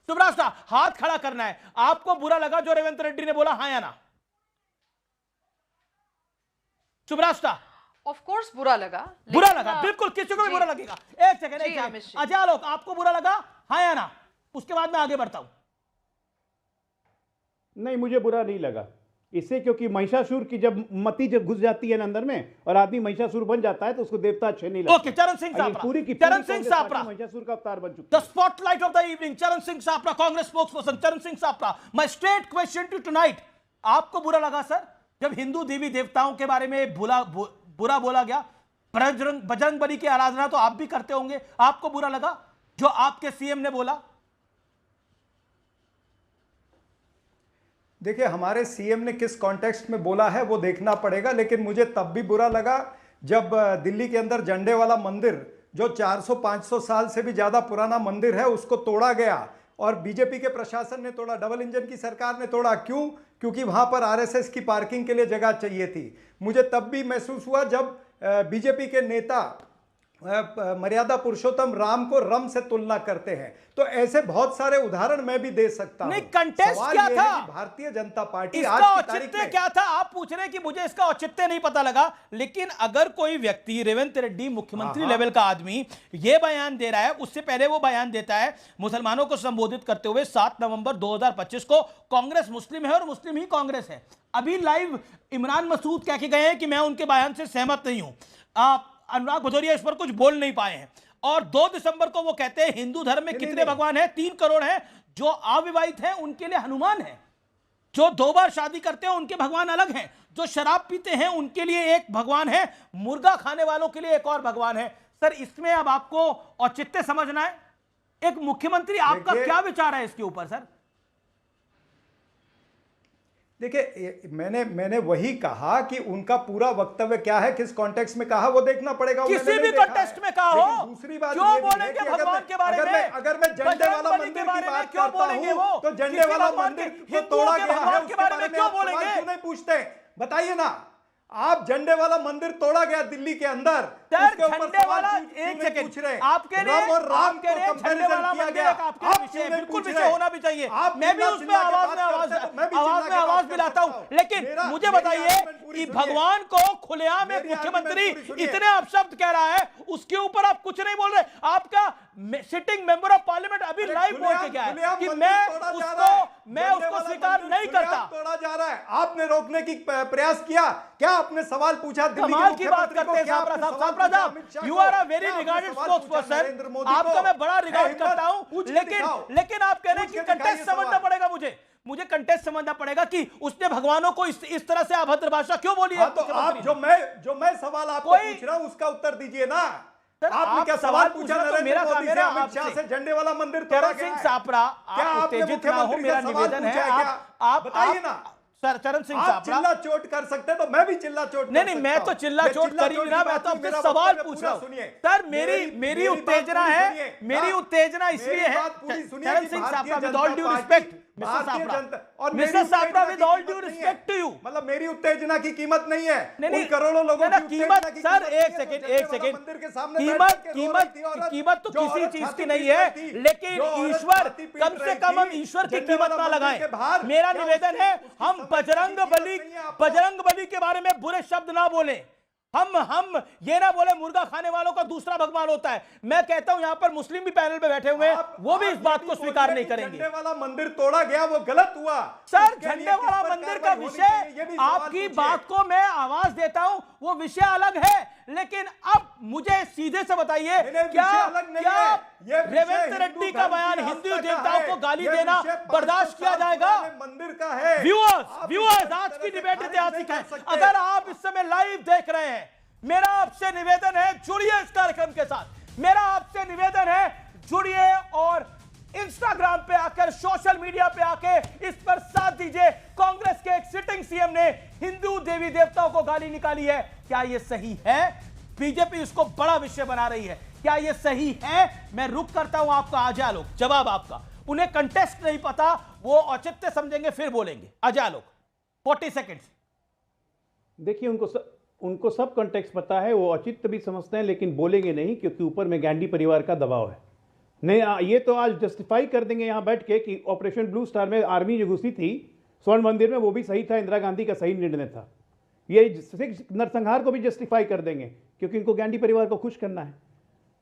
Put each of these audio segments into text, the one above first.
सुब्रास्टा, हाथ खड़ा करना है। आपको बुरा लगा जो रेवंत रेड्डी ने बोला, हाँ या ना? सुब्रास्टा, ऑफ कोर्स बुरा लगा, बुरा लगा, बिल्कुल किसी को भी बुरा लगेगा। एक सेकंड, अजय आलोक, आपको बुरा लगा, हाँ या ना? उसके बाद मैं आगे बढ़ता हूं। नहीं, मुझे बुरा नहीं लगा इससे, क्योंकि महिषासुर की जब मति जब घुस जाती है अंदर में और आदमी महिषासुर बन जाता है तो उसको देवता अच्छे नहीं लगते। ओके, चरण सिंह सापरा, चरण सिंह सापरा महिषासुर का अवतार बन चुका है। The spotlight of the evening, Charan Singh Sapra, Congress spokesperson Charan Singh Sapra. My straight question to tonight, आपको बुरा लगा सर जब हिंदू देवी देवताओं के बारे में बुरा बोला गया? बजरंग बली की आराधना तो आप भी करते होंगे, आपको बुरा लगा जो आपके सीएम ने बोला? देखिए, हमारे सीएम ने किस कॉन्टेक्स्ट में बोला है वो देखना पड़ेगा, लेकिन मुझे तब भी बुरा लगा जब दिल्ली के अंदर झंडे वाला मंदिर, जो 400-500 साल से भी ज्यादा पुराना मंदिर है, उसको तोड़ा गया और बीजेपी के प्रशासन ने तोड़ा, डबल इंजन की सरकार ने तोड़ा। क्यों? क्योंकि वहां पर आरएसएस की पार्किंग के लिए जगह चाहिए थी। मुझे तब भी महसूस हुआ जब बीजेपी के नेता मर्यादा पुरुषोत्तम राम को रम से तुलना करते हैं। तो ऐसे बहुत सारे उदाहरण मैं भी दे सकता हूं। नहीं, कंटेस्ट क्या था? भारतीय जनता पार्टी इसका औचित्य क्या था? आप पूछ रहे हैं कि मुझे इसका औचित्य नहीं पता लगा, लेकिन अगर कोई व्यक्ति, रेवंत रेड्डी मुख्यमंत्री लेवल का आदमी, यह बयान दे रहा है, उससे पहले वो बयान देता है मुसलमानों को संबोधित करते हुए 7 नवंबर 2025 को, कांग्रेस मुस्लिम है और मुस्लिम ही कांग्रेस है। अभी लाइव इमरान मसूद कह के गए हैं कि मैं उनके बयान से सहमत नहीं हूं। अनुराग भदौरिया इस पर कुछ बोल नहीं पाए हैं। और 2 दिसंबर को वो कहते हैं हिंदू धर्म में कितने भगवान हैं? 3 करोड़ हैं। जो अविवाहित हैं उनके लिए हनुमान है, जो 2 बार शादी करते हैं उनके भगवान अलग हैं, जो शराब पीते हैं उनके लिए एक भगवान है, मुर्गा खाने वालों के लिए एक और भगवान है। सर, इसमें अब आपको औचित्य समझना है। एक मुख्यमंत्री, आपका क्या विचार है इसके ऊपर सर? देखिए, मैंने वही कहा कि उनका पूरा वक्तव्य क्या है, किस कॉन्टेक्स्ट में कहा, वो देखना पड़ेगा। किसी भी कॉन्टेक्स्ट में कहा हो। दूसरी बात क्यों बोलेंगे भगवान के बारे में? अगर मैं झंडे वाला मंदिर की बात करता हूं तो झंडे वाला मंदिर तो तोड़ा गया है, उसके बारे में क्यों बोलेंगे? क्यों नहीं पूछते? बताइए ना। आप झंडे वाला मंदिर तोड़ा गया दिल्ली के अंदर, झंडे वाला, एक सेकंड, आपके लिए राम के लिए झंडे वाला मंदिर आपके विषय, बिल्कुल विषय होना भी चाहिए। मैं भी उसमें आवाज दिलाता हूं, लेकिन मुझे बताइए कि भगवान को खुलेआम एक मुख्यमंत्री इतने अपशब्द कह रहा है, उसके ऊपर आप कुछ नहीं बोल रहे। आपका सिटिंग मेंबर ऑफ पार्लियामेंट अभी लाइव बोल के गया है कि मैं उसको स्वीकार नहीं करता। तोड़ा जा रहा है, आपने रोकने की प्रयास किया क्या? आपने सवाल पूछा? कमाल की बात करते हैं सापरा साहब, you are a very regarded spokesperson, आपका मैं बड़ा रिगार्ड करता हूं, लेकिन आप कह रहे हैं कि कंटेस्ट समझना पड़ेगा। मुझे कंटेस्ट समझना पड़ेगा कि उसने भगवानों को इस तरह से अभद्र भाषा क्यों बोली है। तो आप जो मैं सवाल आपको पूछ रहा हूं उसका उत्तर दीजिए ना। आपने क्या सवाल पूछा? तो मेरा अमित शाह से झंडे वाला मंदिर तोड़ा गया है। सापरा, आप उत्तेजित ना हो, मेरा निवेदन है, आप बताइए ना। सर, चरण सिंह साहब, चिल्ला चोट कर सकते हैं तो मैं भी चिल्ला चोट नहीं, मैं तो चिल्ला चोट कर ही ना, मैं तो आपसे सवाल पूछ रहा हूं। सर, मेरी उत्तेजना है, मेरी उत्तेजना इसलिए है, चरण सिंह साहब, with all due respect mister Sapra, with all due respect to you, मतलब मेरी उत्तेजना की कीमत नहीं है उन करोड़ों लोगों की कीमत। सर, एक सेकंड, कीमत तो किसी चीज की नहीं है, लेकिन ईश्वर, कम से कम हम ईश्वर की कीमत ना लगाएं। मेरा निवेदन है, हम बजरंग बली के बारे में बुरे शब्द ना बोलें। हम ये ना बोले मुर्गा खाने वालों का दूसरा भगवान होता है। मैं कहता हूं यहां पर मुस्लिम भी पैनल पे बैठे हुए हैं, वो भी इस बात को स्वीकार नहीं करेंगे। झंडे वाला मंदिर तोड़ा गया, वो गलत हुआ। सर, झंडे वाला मंदिर का विषय, आपकी बात को मैं आवाज देता हूं, वो विषय अलग है, लेकिन अब मुझे सीधे से बताइए, क्या रेवंत रेड्डी का बयान हिंदू देवताओं को गाली देना बर्दाश्त किया जाएगा? मंदिर का है। व्यूअर्स, आज की डिबेट ऐतिहासिक है। अगर आप इस समय लाइव देख रहे हैं, मेरा आपसे निवेदन है, जुड़िए इस कार्यक्रम के साथ। मेरा आपसे निवेदन है, जुड़िए और इंस्टाग्राम पे आकर, सोशल मीडिया पे आके इस पर साथ दीजिए। कांग्रेस के एक सिटिंग सीएम ने हिंदू देवी देवताओं को गाली निकाली है, क्या यह सही है? बीजेपी इसको बड़ा विषय बना रही है, क्या यह सही है? मैं रुक करता हूं आपका अजय आलोक, जवाब आपका। उन्हें कंटेस्ट नहीं पता, वो औचित्य समझेंगे फिर बोलेंगे। अजय आलोक, 40 सेकेंड्स। देखिए, उनको सब कॉन्टेक्स्ट पता है, वो औचित्य भी समझते हैं, लेकिन बोलेंगे नहीं, क्योंकि ऊपर में गांधी परिवार का दबाव है। नहीं ये तो आज जस्टिफाई कर देंगे यहाँ बैठ के कि ऑपरेशन ब्लू स्टार में आर्मी जो घुसी थी स्वर्ण मंदिर में, वो भी सही था, इंदिरा गांधी का सही निर्णय था। ये सिख नरसंहार को भी जस्टिफाई कर देंगे क्योंकि इनको गांधी परिवार को खुश करना है।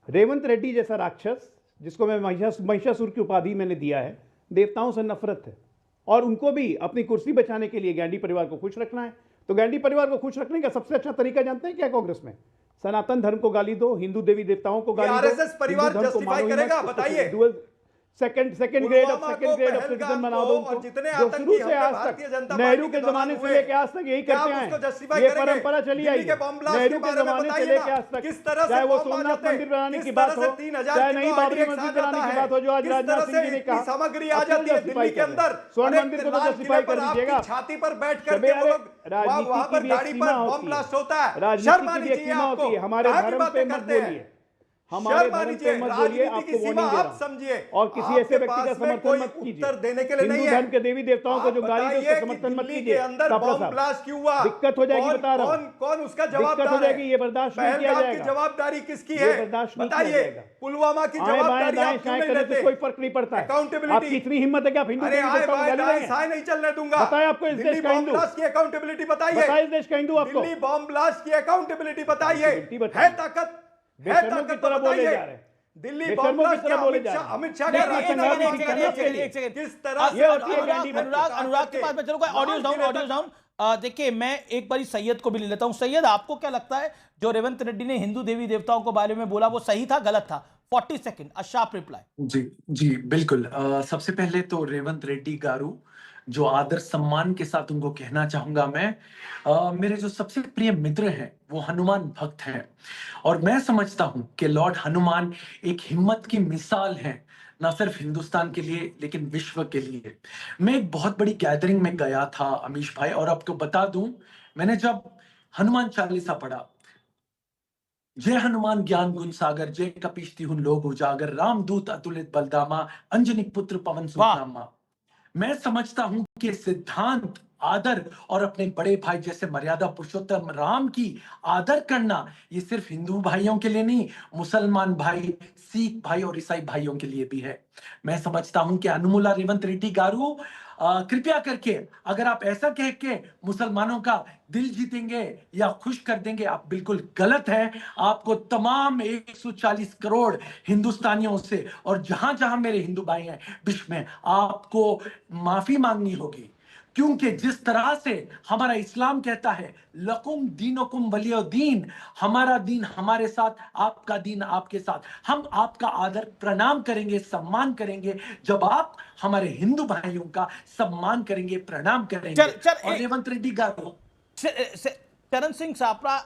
रेवंत रेड्डी जैसा राक्षस, जिसको मैं महिषासुर की उपाधि मैंने दिया है, देवताओं से नफरत है और उनको भी अपनी कुर्सी बचाने के लिए गांधी परिवार को खुश रखना है। तो गांधी परिवार को खुश रखने का सबसे अच्छा तरीका जानते हैं क्या? कांग्रेस में सनातन धर्म को गाली दो, हिंदू देवी देवताओं को गाली दो, आरएसएस परिवार जस्टिफाई करेगा, बताइए। सेकंड ग्रेड ऑफ सिटीजन बना दो उनको, जो शुरू से आज तक नेहरू के जमाने से लेकर आज तक यही करते हैं। ये परंपरा चली आई है नेहरू के जमाने से लेकर आज तक, चाहे वो सोमनाथ मंदिर बनाने की बात हो, चाहे नई बाबरी मस्जिद बनाने की बात हो, जो आज राजनाथ सिंह जी ने कहा, सामग्री आ जाती है दिल्ली के अंदर, स्वर्ण मंदिर को तो जस्टिफाई कर दीजिएगा। छाती पर बैठ करके वो लोग वहां पर गाड़ी पर बम ब्लास्ट होता है। राजनीति की एक सीमा होती है, हमारे धर्म पे मत बोलिए, हमारे धर्म पे मत बोलिए, आपको वार्निंग दे रहा हूं। समझिए, और किसी ऐसे व्यक्ति का समर्थन मत कीजिए, उत्तर देने के लिए नहीं हिंदू है। धर्म के देवी देवताओं को जो गाली दे उसका समर्थन मत कीजिए। ब्लास्ट क्यों हुआ? दिक्कत हो जाएगी, बता रहा हूं। कौन उसका दिक्कत हो जवाबदार जाएगी, है? ये बर्दाश्त नहीं किया पहलगाम की जाएगा। जवाबदारी किसकी ये है? बर्दाश्त नहीं किया बताइए। जाएगा। पुलवामा की आए बाएं जवाबदारी दाएं आप क्यों शाएं नहीं करने से लेते? कोई फर्क नहीं पड़ता है। Accountability। आपकी इतनी हिम्मत है कि आप हिंदू अरे देवी आए देवताओं को बाएं गाली दाएं देंगे? साए नहीं चलने दूंगा। बताएं आपको इस देश दिल्ली का बॉम्ब हिंदू, ब्लास्ट की अकाउंटेबिलिटी बताइए। बताएं इस देश का हिंदू आपको। दिल्ली बॉम्ब ब्लास्ट की अकाउंटेबिलिटी बताइए। Accountability बताइए। है ताकत? है बेशर्मों की ताकत तरह तो बोले बताइए। जा रहे हैं। दिल्ली बेशर्मों बॉम्ब की ब्लास्ट तरह क्या बोले जा रहे हैं। अमित शाह नहीं, का नहीं, राजनीति नहीं, नहीं, ठीक एक करना सेकंड, चाहिए। एक सेकंड। किस तरह से ये होती है गांधी अनुराग के पास मैं चलूंगा। Audio down. देखिए, मैं एक बारी सैयद को भी ले लेता हूं। सैयद, आपको क्या लगता है जो रेवंत रेड्डी ने हिंदू देवी देवताओं के बारे में बोला वो सही था, गलत था? 40 सेकंड, अ शार्प रिप्लाई। जी जी बिल्कुल। सबसे पहले तो रेवंत रेड्डी गारू, जो आदर सम्मान के साथ उनको कहना चाहूंगा मैं, मेरे जो सबसे प्रिय मित्र हैं वो हनुमान भक्त हैं और मैं समझता हूं कि लॉर्ड हनुमान एक हिम्मत की मिसाल है, ना सिर्फ हिंदुस्तान के लिए लेकिन विश्व के लिए। मैं एक बहुत बड़ी गैदरिंग में गया था अमीश भाई, और आपको बता दूं, मैंने जब हनुमान चालीसा पढ़ा, जय हनुमान ज्ञान गुण सागर, जय कपीश तिहुँ लोक उजागर, रामदूत अतुलित बलदामा, अंजनी पुत्र पवन सुतनामा, मैं समझता हूं कि सिद्धांत, आदर और अपने बड़े भाई जैसे मर्यादा पुरुषोत्तम राम की आदर करना, ये सिर्फ हिंदू भाइयों के लिए नहीं, मुसलमान भाई, सिख भाई और ईसाई भाइयों के लिए भी है। मैं समझता हूं कि अनुमुला रेवंत रेड्डी गारू, कृपया करके अगर आप ऐसा कह के मुसलमानों का दिल जीतेंगे या खुश कर देंगे, आप बिल्कुल गलत है। आपको तमाम 140 करोड़ हिंदुस्तानियों से और जहां जहां मेरे हिंदू भाई हैं विश्व में, आपको माफी मांगनी होगी, क्योंकि जिस तरह से हमारा इस्लाम कहता है लकुम दीनुकुम वलिय दीन, हमारा दीन हमारे साथ, आपका दीन आपके साथ, हम आपका आदर प्रणाम करेंगे, सम्मान करेंगे जब आप हमारे हिंदू भाइयों का सम्मान करेंगे, प्रणाम करेंगे। और Revanth Reddy garu, Charan Singh Sapra,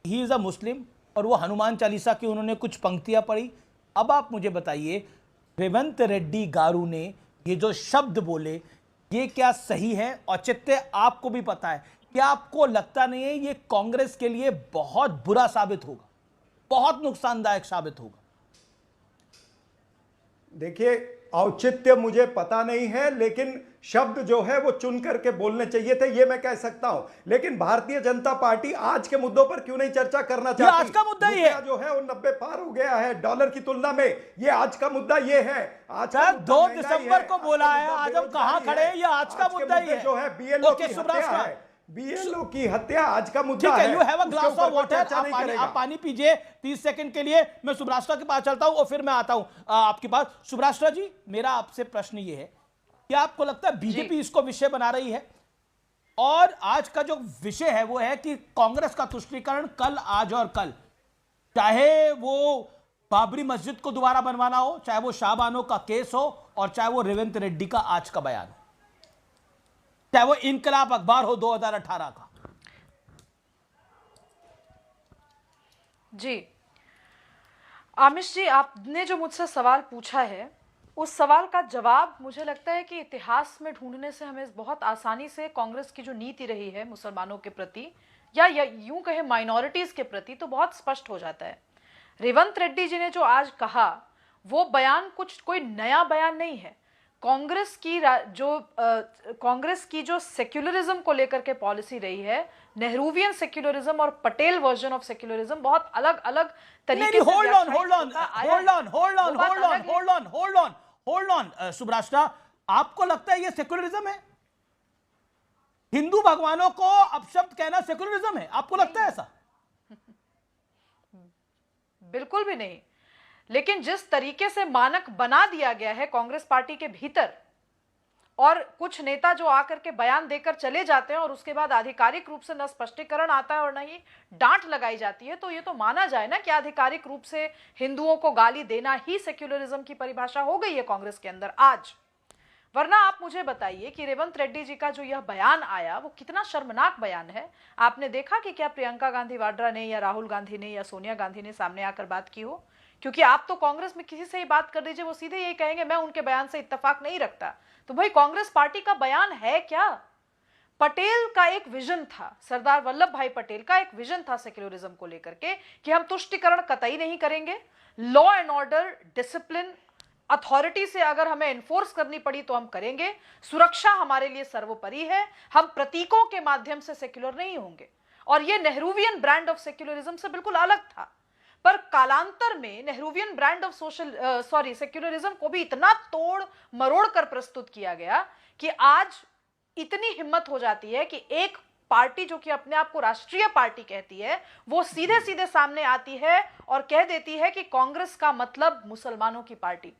he is a Muslim और वो हनुमान चालीसा की उन्होंने कुछ पंक्तियां पढ़ी। अब आप मुझे बताइए, रेवंत रेड्डी गारू ने ये जो शब्द बोले, ये क्या सही है? औचित्य आपको भी पता है, क्या आपको लगता नहीं है ये कांग्रेस के लिए बहुत बुरा साबित होगा, बहुत नुकसानदायक साबित होगा? देखिए, औचित्य मुझे पता नहीं है, लेकिन शब्द जो है वो चुन करके बोलने चाहिए थे, ये मैं कह सकता हूं। लेकिन भारतीय जनता पार्टी आज के मुद्दों पर क्यों नहीं चर्चा करना चाहती? आज का मुद्दा ही है, जो है वो 90 पार हो गया है डॉलर की तुलना में। ये आज का मुद्दा ये है। आज का 2 दिसंबर को बोला है, आज हम कहां खड़े हैं, ये आज का मुद्दा ही है। जो है बीएलओ की हत्या है, बीएलओ की हत्या आज का मुद्दा है। You have a glass of water, आप पानी पीजिए 30 सेकंड के लिए। मैं सुब्राष्ट्रा के पास चलता हूं और फिर मैं आता हूं आपके पास। सुब्राष्ट्रा जी, मेरा आपसे प्रश्न ये है, क्या आपको लगता है बीजेपी इसको विषय बना रही है? और आज का जो विषय है वो है कि कांग्रेस का तुष्टीकरण कल, आज और कल, चाहे वो बाबरी मस्जिद को दोबारा बनवाना हो, चाहे वो शाहबानो का केस हो, और चाहे वो रेवंत रेड्डी का आज का बयान हो, चाहे वो इनकलाब अखबार हो 2018 का। जी आमिश जी, आपने जो मुझसे सवाल पूछा है, उस सवाल का जवाब मुझे लगता है कि इतिहास में ढूंढने से हमें बहुत आसानी से कांग्रेस की जो नीति रही है मुसलमानों के प्रति, या यूं कहे माइनॉरिटीज के प्रति, तो बहुत स्पष्ट हो जाता है। रेवंत रेड्डी जी ने जो आज कहा वो बयान कोई नया बयान नहीं है। कांग्रेस की जो सेक्युलरिज्म को लेकर के पॉलिसी रही है, नेहरूवियन सेक्युलरिज्म और पटेल वर्जन ऑफ सेक्युलरिज्म बहुत अलग अलग तरीके से होल्ड ऑन सुब्रास्टा, आपको लगता है ये सेक्युलरिज्म है? हिंदू भगवानों को अपशब्द कहना सेक्युलरिज्म है? आपको लगता है ऐसा? बिल्कुल भी नहीं। लेकिन जिस तरीके से मानक बना दिया गया है कांग्रेस पार्टी के भीतर, और कुछ नेता जो आकर के बयान देकर चले जाते हैं और उसके बाद आधिकारिक रूप से न स्पष्टीकरण आता है और न ही डांट लगाई जाती है, तो ये तो माना जाए ना कि आधिकारिक रूप से हिंदुओं को गाली देना ही सेक्युलरिज्म की परिभाषा हो गई है कांग्रेस के अंदर आज। वरना आप मुझे बताइए कि रेवंत रेड्डी जी का जो यह बयान आया वो कितना शर्मनाक बयान है। आपने देखा कि क्या प्रियंका गांधी वाड्रा ने या राहुल गांधी ने या सोनिया गांधी ने सामने आकर बात की हो? क्योंकि आप तो कांग्रेस में किसी से ही बात कर लीजिए, वो सीधे यही कहेंगे मैं उनके बयान से इत्तेफाक नहीं रखता। तो भाई कांग्रेस पार्टी का बयान है क्या? पटेल का एक विजन था, सरदार वल्लभ भाई पटेल का एक विजन था सेक्युलरिज्म को लेकर के कि हम तुष्टिकरण कतई नहीं करेंगे, law and order, discipline, authority से अगर हमें एनफोर्स करनी पड़ी तो हम करेंगे, सुरक्षा हमारे लिए सर्वोपरि है, हम प्रतीकों के माध्यम से सेक्युलर नहीं होंगे। और यह नेहरूवियन ब्रांड ऑफ सेक्युलरिज्म से बिल्कुल अलग था। पर कालांतर में नेहरूवियन ब्रांड ऑफ सेक्युलरिज्म को भी इतना तोड़ मरोड़ कर प्रस्तुत किया गया कि आज इतनी हिम्मत हो जाती है कि एक पार्टी जो कि अपने आप को राष्ट्रीय पार्टी कहती है, वो सीधे सीधे सामने आती है और कह देती है कि कांग्रेस का मतलब मुसलमानों की पार्टी।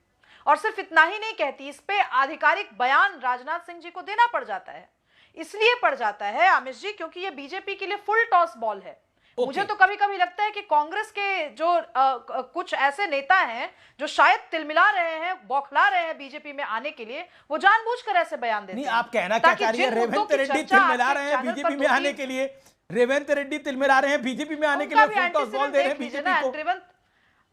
और सिर्फ इतना ही नहीं कहती, इस पे आधिकारिक बयान राजनाथ सिंह जी को देना पड़ जाता है। इसलिए पड़ जाता है आमिश जी क्योंकि ये बीजेपी के लिए फुल टॉस बॉल है। मुझे तो कभी कभी लगता है कि कांग्रेस के जो कुछ ऐसे नेता हैं जो शायद तिलमिला रहे हैं, बौखला रहे हैं बीजेपी में आने के लिए, वो जानबूझकर ऐसे बयान देते हैं। नहीं, आप कहना क्या चाह रही है? रेवंत रेड्डी तिलमिला रहे हैं बीजेपी में आने के लिए, रेवंत रेड्डी तिलमिला रहे हैं बीजेपी में आने के लिए, फुल टॉस बॉल दे रहे हैं बीजेपी को।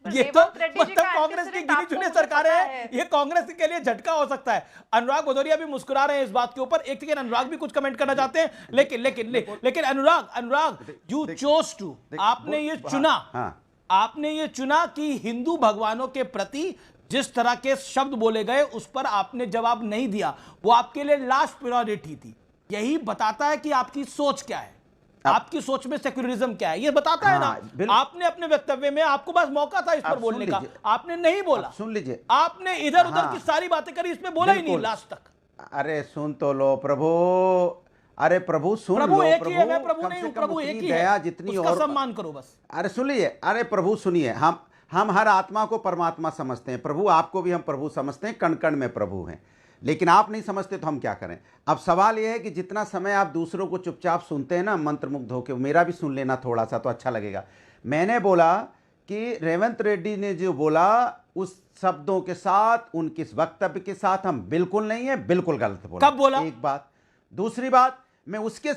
ये तो मतलब कांग्रेस की गिनी चुनी सरकारें हैं, ये कांग्रेस के लिए झटका हो सकता है। अनुराग भदौरिया भी मुस्कुरा रहे हैं इस बात के ऊपर। एक सेकंड, अनुराग भी कुछ कमेंट करना चाहते हैं, लेकिन अनुराग यू चोज टू, आपने ये चुना, आपने ये चुना कि हिंदू भगवानों के प्रति जिस तरह के शब्द बोले गए उस पर आपने जवाब नहीं दिया, वो आपके लिए लास्ट प्रायोरिटी थी। यही बताता है कि आपकी सोच क्या है, आपकी सोच में सेक्युलरिज्म क्या है, ये बताता है ना। आपने अपने वक्तव्य में, आपको बस मौका था इस पर बोलने का, आपने नहीं बोला। सुन लीजिए, आपने इधर उधर की सारी बातें करी, इसमें बोला ही नहीं लास्ट तक। अरे सुन तो लो प्रभु, अरे प्रभु सुन लो, प्रभु एक ही है, मैं प्रभु नहीं हूं, प्रभु एक ही दया है, जितनी उसका और सम्मान करो बस। अरे सुन लीजिए, अरे प्रभु सुनिए, हम हर आत्मा को परमात्मा समझते हैं, प्रभु आपको भी हम प्रभु समझते हैं, कण कण में प्रभु हैं, लेकिन आप नहीं समझते तो हम क्या करें। अब सवाल यह है कि जितना समय आप दूसरों को चुपचाप सुनते हैं ना, मंत्रमुग्ध होकर, मेरा भी सुन लेना थोड़ा सा तो अच्छा लगेगा। मैंने बोला कि रेवंत रेड्डी ने जो बोला उस शब्दों के साथ, उनके वक्तव्य के साथ हम बिल्कुल नहीं है, बिल्कुल गलत बोला। कब बोला? एक बात। दूसरी बात, मैं उसके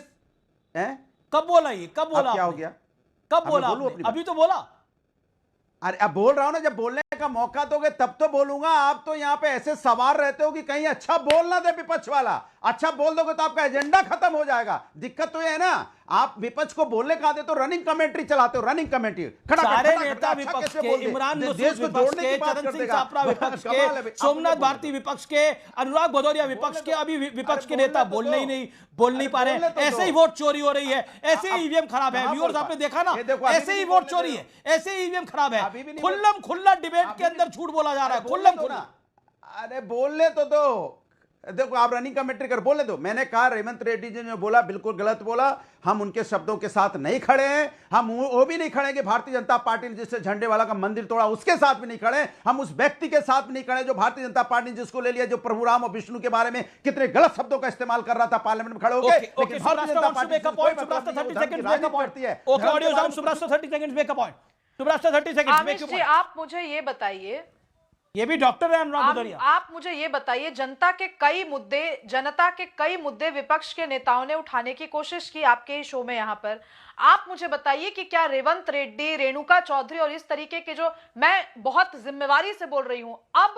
कब बोला? ये कब बोला? क्या हो गया? कब बोला? अभी तो बोला। अरे अब बोल रहा हूं ना, जब बोलने का मौका दोगे तब तो बोलूंगा। आप तो यहां पे ऐसे सवार रहते हो कि कहीं अच्छा बोल ना दे विपक्ष वाला। अच्छा बोल दोगे तो आपका एजेंडा खत्म हो जाएगा। दिक्कत तो ये है ना, आप विपक्ष को बोलने का देते हो, रनिंग कमेंट्री चलाते हो, रनिंग कमेंट्री। सारे नेता विपक्ष के, इमरान मसूद विपक्ष के, चरण सिंह सापरा विपक्ष के, सोमनाथ भारती विपक्ष के, अनुराग भदौरिया विपक्ष के, अभी विपक्ष के नेता बोल नहीं पा रहे। ऐसे ही वोट चोरी हो रही है, ऐसे ही ईवीएम खराब है। व्यूअर्स आपने देखा ना, ऐसे ही वोट चोरी है, ऐसे ही ईवीएम खराब है। खुल्लम खुल्ला डिबेट के अंदर झूठ बोला जा रहा है, खुल्लम खुल्ला। अरे बोलने तो दो, देखो आप रनिंग कमेंट्री कर, बोले दो। मैंने कहा रेवंत रेड्डी जी ने बोला बिल्कुल गलत बोला, हम उनके शब्दों के साथ नहीं खड़े हैं। हम वो भी नहीं खड़े कि भारतीय जनता पार्टी ने जिससे झंडे वाला का मंदिर तोड़ा उसके साथ भी नहीं खड़े। हम उस व्यक्ति के साथ भी नहीं खड़े जो भारतीय जनता पार्टी ने जिसको ले लिया, जो प्रभु राम और विष्णु के बारे में कितने गलत शब्दों का इस्तेमाल कर रहा था पार्लियामेंट में खड़े होकर। लेकिन भारतीय जनता पार्टी का पॉइंट 30 सेकंड। आप मुझे ये बताइए, ये भी डॉक्टर है अनुराग भदौरिया, आप मुझे ये बताइए, जनता के कई मुद्दे विपक्ष के नेताओं ने उठाने की कोशिश की आपके ही शो में यहाँ पर। आप मुझे बताइए कि क्या रेवंत रेड्डी, रेणुका चौधरी और इस तरीके के, जो मैं बहुत जिम्मेवारी से बोल रही हूं, अब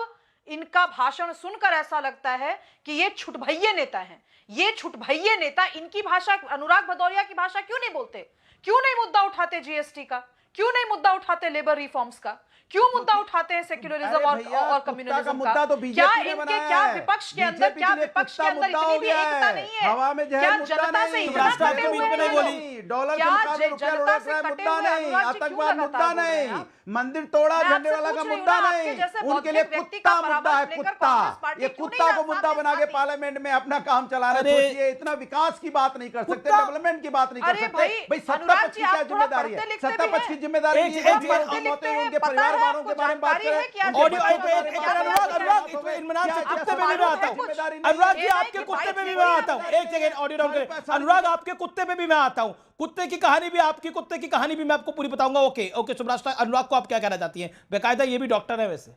इनका भाषण सुनकर ऐसा लगता है कि ये छुटभइये नेता हैं। ये छुटभइये नेता इनकी भाषा, अनुराग भदौरिया की भाषा क्यों नहीं बोलते? क्यों नहीं मुद्दा उठाते जीएसटी का? क्यों नहीं मुद्दा उठाते लेबर रिफॉर्म्स का? क्यों मुद्दा उठाते हैं सेक्युलरिज्म अरे भैया, और कुत्ता कम्युनलिज्म का मुद्दा तो क्या बीजेपी ने इनके बनाया क्या है। विपक्ष के अंदर बीजेपी के लिए कुत्ता मुद्दा इतनी हो भी गया एकता है। नहीं है? हवा में जहर क्या मुद्दा जनता से नहीं, इतना राष्ट्र कटे के हुए बीच में हैं नहीं लोग? बोली। डॉलर के क्या मुकाबले रुपया जनता लौटा से रहा है, कटे मुद्दा हुए नहीं, अनुराग जी क्यों आतंकवाद मुद्दा लगातार बोल रहे हैं नहीं, आप? मंदिर तोड़ा मैं झंडे आपसे वाला का पूछ रही हूँ मुद्दा ना, आपके नहीं, जैसे उनके लिए बौद्धिक व्यक्ति कुत्ता का मुद्दा है, परामर्श लेकर कुत्ता। कांग्रेस पार्टी ये क्यों कुत्ता नहीं को मुद्दा बना के आती? पार्लियामेंट में अपना काम चला रहे। अरे, सोचिए, इतना विकास की बात नहीं कर सकते, कुत्ता- डेवलपमेंट की बात नहीं कर अरे सकते। भाई, भाई सत्ता अनुराग पक्ष जी, की आप क्या थोड़ा जिम्मेदारी पढ़ते है? लिखते सत्ता भी पक्ष हैं। की जिम्मेदारी एक- नहीं एक- है, एक- हमारे पढ़ते हम होते हैं, लिखते उनके हैं, पता परिवार है, वालों के आपको बारे में बात जानकारी है करें। कि आज उनके बच्चों बच्चों के को बारे में क्या बात क्या करें। क्या इत्मीनान से क्या- कुत्ते क्या पे भी मैं आता हूँ। जिम्मेदारी नहीं अनुराग है? जी, ये नहीं आपके कि कुत्ते पे बाइक भी से मैं कोई आता हूँ। आता है। एक सेकंड, ऑडियो डाउन साढ़े करें। पाँच साल अनुराग, आपके कुत्ते पे भी मैं आता हूँ। कुत्ते की कहानी भी, आपकी कुत्ते की कहानी भी मैं आपको पूरी बताऊंगा। ओके ओके सुब्रास्टा, अनुराग को आप क्या कहना चाहती हैं? बेकायदा ये भी डॉक्टर है वैसे।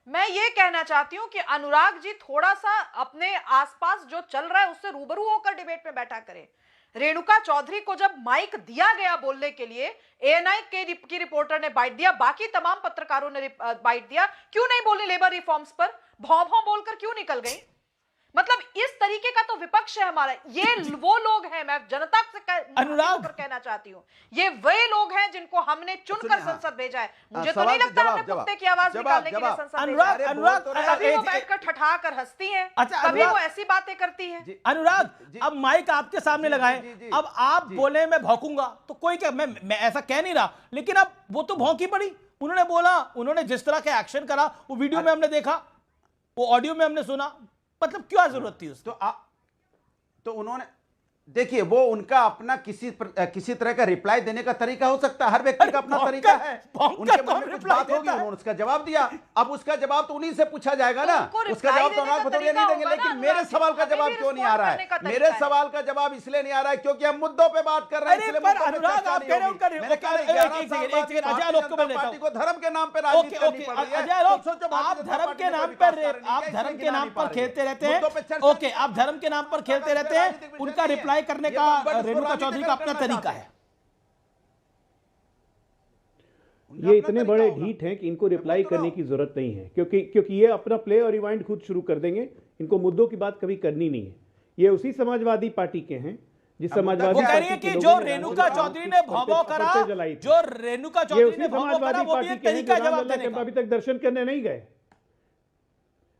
मैं ये कहना चाहती हूं कि अनुराग जी थोड़ा सा अपने आसपास जो चल रहा है उससे रूबरू होकर डिबेट में बैठा करें। रेणुका चौधरी को जब माइक दिया गया बोलने के लिए, एएनआई की रिपोर्टर ने बाइट दिया, बाकी तमाम पत्रकारों ने बाइट दिया, क्यों नहीं बोली लेबर रिफॉर्म्स पर? भौं भौं बोलकर क्यों निकल गई? मतलब इस तरीके का तो विपक्ष है हमारा। ये वो लोग हैं, मैं जनता से अनुराग कहना चाहती हूँ, ये वे लोग हैं जिनको हमने चुनकर हाँ। संसद भेजा है। मुझे तो सवाल नहीं के लगता हमने जवाब, कुत्ते की आवाज जवाब, निकालने के लिए जवाब। संसद भेजा अनुराग, है। अनुराग, कभी वो एक- बैठकर ठठा कर हंसती हैं, अच्छा, कभी अनुराग- वो ऐसी बातें करती हैं। अनुराग, जी। अब माइक आपके सामने लगाए, जी। अब आप बोले मैं भौंकूंगा, तो कोई क्या, मैं ऐसा कह नहीं रहा, लेकिन अब वो तो भौंकी पड़ी। उन्होंने बोला, उन्होंने जिस तरह के एक्शन करा, वो वीडियो में हमने देखा, वो ऑडियो में हमने सुना, मतलब क्या जरूरत थी उसकी? तो उन्होंने, देखिए, वो उनका अपना किसी तरह का रिप्लाई देने का तरीका हो सकता है। हर व्यक्ति का अपना तरीका है। उनके मन में कुछ बात होगी, उन्होंने उसका जवाब दिया। अब उसका जवाब तो उन्हीं से पूछा जाएगा ना। उसका जवाब तो अनुराग भदौरिया नहीं देंगे। लेकिन मेरे सवाल का जवाब क्यों नहीं आ रहा है? मेरे सवाल का जवाब इसलिए नहीं आ रहा है क्योंकि हम मुद्दों पे बात कर रहे हैं। अरे पर अनुराग, आप कह रहे हो अजय आलोक को मैं लेता हूं। को धर्म के नाम पे ओके राजनीति करनी ओके, पड़ रही है। अजय आलोक, तो सोचो, आप भारतीय जनता धर्म पार्टी के ने नाम कोई पर विकास कार्य नहीं आप किया, धर्म इसलिए के गिना नाम नहीं पर पा रही है। खेलते रहते मुद्दों पे हैं। चर्चा ओके, आप धर्म के नाम पर खेलते रहते हैं। उनका रिप्लाई करने का रेणुका चौधरी का अपना तरीका है। ये इतने बड़े ढीठ हैं कि इनको रिप्लाई करने की जरूरत नहीं है, क्योंकि ये अपना प्ले और रिवाइंड खुद शुरू कर देंगे। इनको मुद्दों की बात कभी करनी नहीं है। ये उसी समाजवादी पार्टी के हैं जिस वो समाजवादी कह रही है पार्टी कि के जो लोगों ने रेणुका राजनीतिक चौधरी ने आंदोलन भौं करते करा, जलाई थी। जो रेणुका ये चौधरी उसी ने भौं करा, समाजवादी वो भी पार्टी एक के हैं तरीका जो है जवाब रामलला देने टेम्पल का। अभी तक दर्शन करने नहीं गए।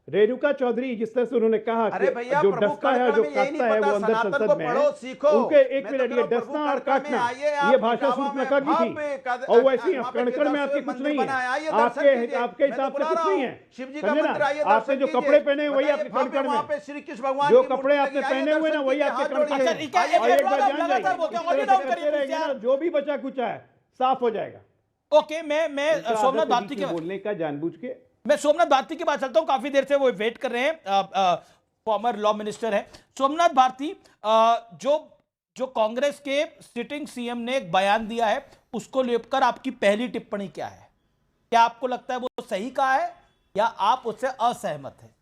रेणुका चौधरी जिस तरह से उन्होंने कहा अरे कि भैया, जो प्रभु डसता है, कण-कण जो में यही नहीं काटता है, पता, वो अंदर सनातन संसद को में पढ़ो, है। सीखो। उनके एक मैं मिनट, तो ये कह रहा हूं, डसना प्रभु और कण-कण में काटना, आइए, ये आप भाषा गाँव सूचना में का की थी। भव्य और वैसे ही वहाँ पे कण-कण में 10 आपके कुछ मंदिर नहीं बना है, है। आइए दर्शन कीजिए। आपके मैं तो हिसाब से बुला कुछ रहा नहीं हूं, है। शिव जी का समझे ना? मंदिर, आइए आपने दर्शन जो कीजिए। कपड़े पहने हैं वही बताइए, आपके भव्य कण-कण वहाँ में, पे श्री कृष्ण भगवान जो की कपड़े मूर्ति आपने लगी, आइए पहने हुए ना दर्शन वही कीजिए, आपके हाथ कण-कण जोड़िए। अच्छा, ठीक है, है। और ये एक बार लगातार जान जाइए, बोलते हैं, इस तरह ऑडियो से डाउन करते करिए रहेंगे प्लीज ना, जो भी बचा कुचा है साफ हो जाएगा। ओके, मैं सोमनाथ भारती के बोलने का जानबूझ के मैं सोमनाथ भारती की बात चलता हूं। काफी देर से वो वेट कर रहे हैं, फॉर्मर लॉ मिनिस्टर है सोमनाथ भारती। जो कांग्रेस के सिटिंग सीएम ने एक बयान दिया है, उसको लेकर आपकी पहली टिप्पणी क्या है? क्या आपको लगता है वो सही कहा है या आप उससे असहमत हैं?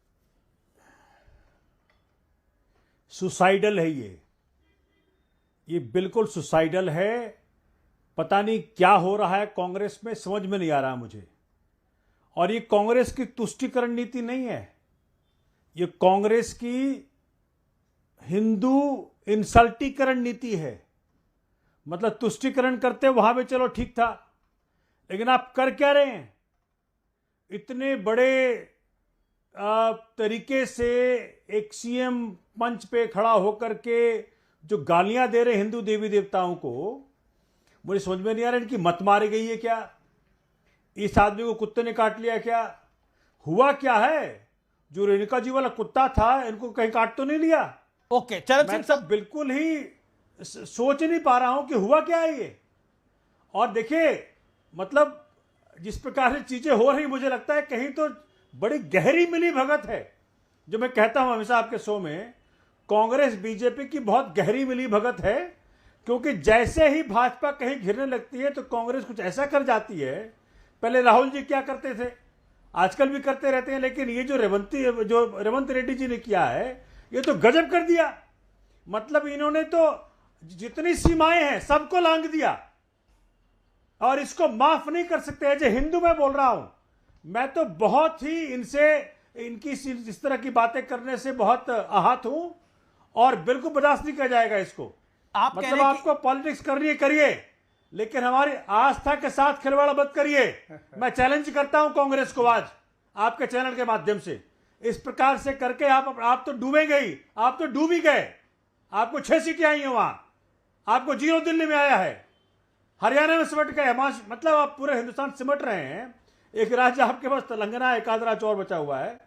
सुसाइडल है ये बिल्कुल सुसाइडल है। पता नहीं क्या हो रहा है कांग्रेस में, समझ में नहीं आ रहा मुझे। और ये कांग्रेस की तुष्टीकरण नीति नहीं है, ये कांग्रेस की हिंदू इंसल्टीकरण नीति है। मतलब तुष्टीकरण करते वहां पे चलो ठीक था, लेकिन आप कर क्या रहे हैं? इतने बड़े तरीके से एक सीएम मंच पे खड़ा होकर के जो गालियां दे रहे हिंदू देवी देवताओं को, मुझे समझ में नहीं आ रहा इनकी मत मारी गई है क्या? इस आदमी को कुत्ते ने काट लिया क्या? हुआ क्या है? जो रेणुका जी वाला कुत्ता था, इनको कहीं काट तो नहीं लिया? ओके, चरण मैं सिंह सब बिल्कुल ही सोच नहीं पा रहा हूं कि हुआ क्या है ये। और देखिए, मतलब जिस प्रकार से चीजें हो रही, मुझे लगता है कहीं तो बड़ी गहरी मिली भगत है। जो मैं कहता हूं हमेशा आपके शो में, कांग्रेस बीजेपी की बहुत गहरी मिली भगत है। क्योंकि जैसे ही भाजपा कहीं घिरने लगती है तो कांग्रेस कुछ ऐसा कर जाती है। पहले राहुल जी क्या करते थे, आजकल भी करते रहते हैं, लेकिन ये जो रेवंत रेड्डी जी ने किया है, ये तो गजब कर दिया। मतलब इन्होंने तो जितनी सीमाएं हैं सबको लांघ दिया, और इसको माफ नहीं कर सकते। एज ए हिंदू मैं बोल रहा हूं, मैं तो बहुत ही इनकी इस तरह की बातें करने से बहुत आहत हूं, और बिल्कुल बर्दाश्त नहीं किया जाएगा इसको। आप कह मतलब रहे हैं आपको पॉलिटिक्स करनी है, करिए, लेकिन हमारी आस्था के साथ खिलवाड़ मत करिए। मैं चैलेंज करता हूं कांग्रेस को आज आपके चैनल के माध्यम से, इस प्रकार से करके आप तो डूबेंगे ही, आप तो डूब ही गए। आपको 6 सीटें आई हैं वहां, आपको 0 दिल्ली में आया है, हरियाणा में सिमट गए, मतलब आप पूरे हिंदुस्तान सिमट रहे हैं। एक राज्य आपके पास तेलंगाना, एक आध राज्य और बचा हुआ है।